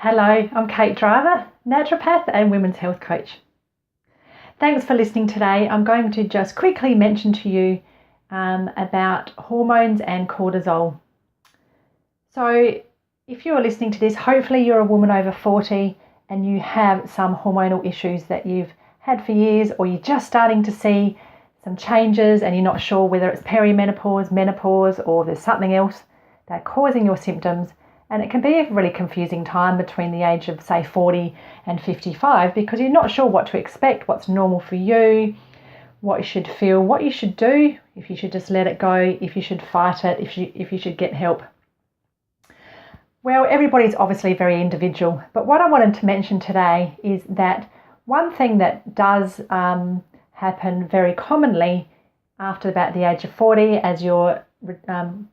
Hello, I'm Kate Driver, naturopath and women's health coach. Thanks for listening today. I'm going to just quickly mention to you about hormones and cortisol. So if you're listening to this, hopefully you're a woman over 40 and you have some hormonal issues that you've had for years, or you're just starting to see some changes and you're not sure whether it's perimenopause, menopause, or there's something else that's causing your symptoms. And it can be a really confusing time between the age of, say, 40 and 55, because you're not sure what to expect, what's normal for you, what you should feel, what you should do, if you should just let it go, if you should fight it, if you should get help. Well, everybody's obviously very individual, but what I wanted to mention today is that one thing that does happen very commonly after about the age of 40, as you're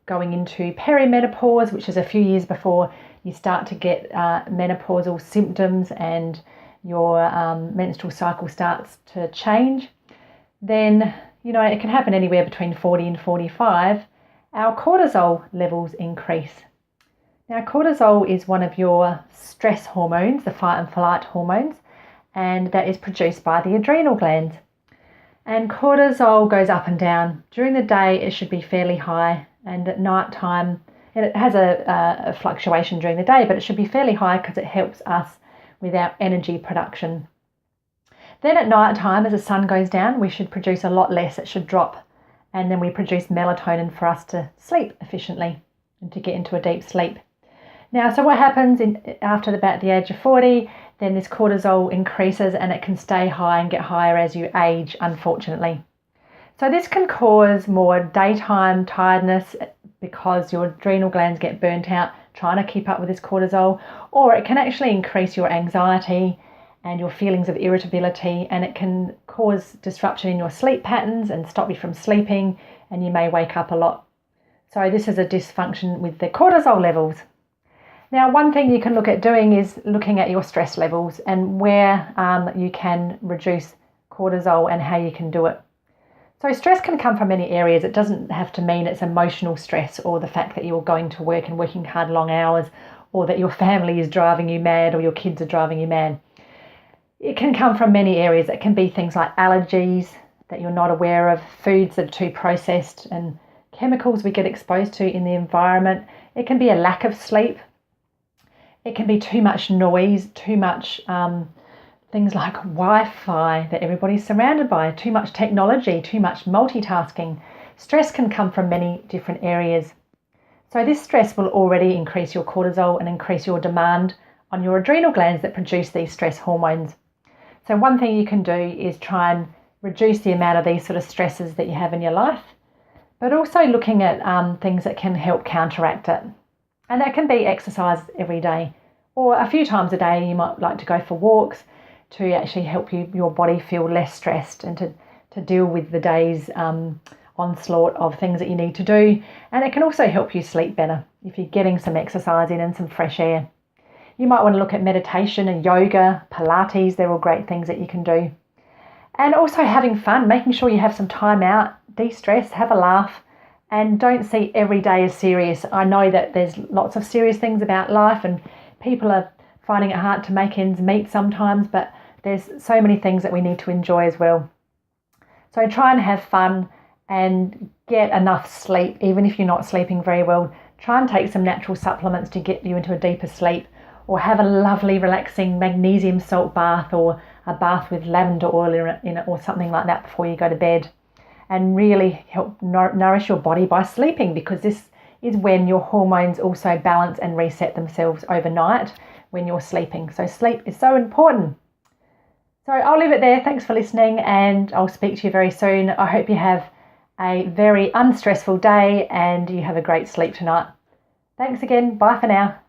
going into perimenopause, which is a few years before you start to get menopausal symptoms and your menstrual cycle starts to change, then it can happen anywhere between 40 and 45. Our cortisol levels increase. Now, cortisol is one of your stress hormones, the fight and flight hormones, and that is produced by the adrenal glands. And cortisol goes up and down. During the day, it should be fairly high, and at night time, it has a fluctuation during the day, but it should be fairly high because it helps us with our energy production. Then at night time, as the sun goes down, we should produce a lot less. It should drop, and then we produce melatonin for us to sleep efficiently and to get into a deep sleep. Now, so what happens after about the age of 40? Then this cortisol increases and it can stay high and get higher as you age, unfortunately. So this can cause more daytime tiredness because your adrenal glands get burnt out trying to keep up with this cortisol, or it can actually increase your anxiety and your feelings of irritability, and it can cause disruption in your sleep patterns and stop you from sleeping, and you may wake up a lot. So this is a dysfunction with the cortisol levels. Now, one thing you can look at doing is looking at your stress levels and where you can reduce cortisol and how you can do it. So stress can come from many areas. It doesn't have to mean it's emotional stress, or the fact that you're going to work and working hard long hours, or that your family is driving you mad, or your kids are driving you mad. It can come from many areas. It can be things like allergies that you're not aware of, foods that are too processed, and chemicals we get exposed to in the environment. It can be a lack of sleep. It can be too much noise, too much things like Wi-Fi that everybody's surrounded by, too much technology, too much multitasking. Stress can come from many different areas. So this stress will already increase your cortisol and increase your demand on your adrenal glands that produce these stress hormones. So one thing you can do is try and reduce the amount of these sort of stresses that you have in your life, but also looking at things that can help counteract it. And that can be exercise every day, or a few times a day. You might like to go for walks to actually help your body feel less stressed and to deal with the day's onslaught of things that you need to do. And it can also help you sleep better if you're getting some exercise in and some fresh air. You might want to look at meditation and yoga, Pilates. They're all great things that you can do. And also having fun, making sure you have some time out, de-stress, have a laugh. And don't see every day as serious. I know that there's lots of serious things about life and people are finding it hard to make ends meet sometimes, but there's so many things that we need to enjoy as well. So try and have fun and get enough sleep, even if you're not sleeping very well. Try and take some natural supplements to get you into a deeper sleep, or have a lovely relaxing magnesium salt bath, or a bath with lavender oil in it or something like that before you go to bed. And really help nourish your body by sleeping, because this is when your hormones also balance and reset themselves overnight when you're sleeping. So sleep is so important. So I'll leave it there. Thanks for listening, and I'll speak to you very soon. I hope you have a very unstressful day and you have a great sleep tonight. Thanks again. Bye for now.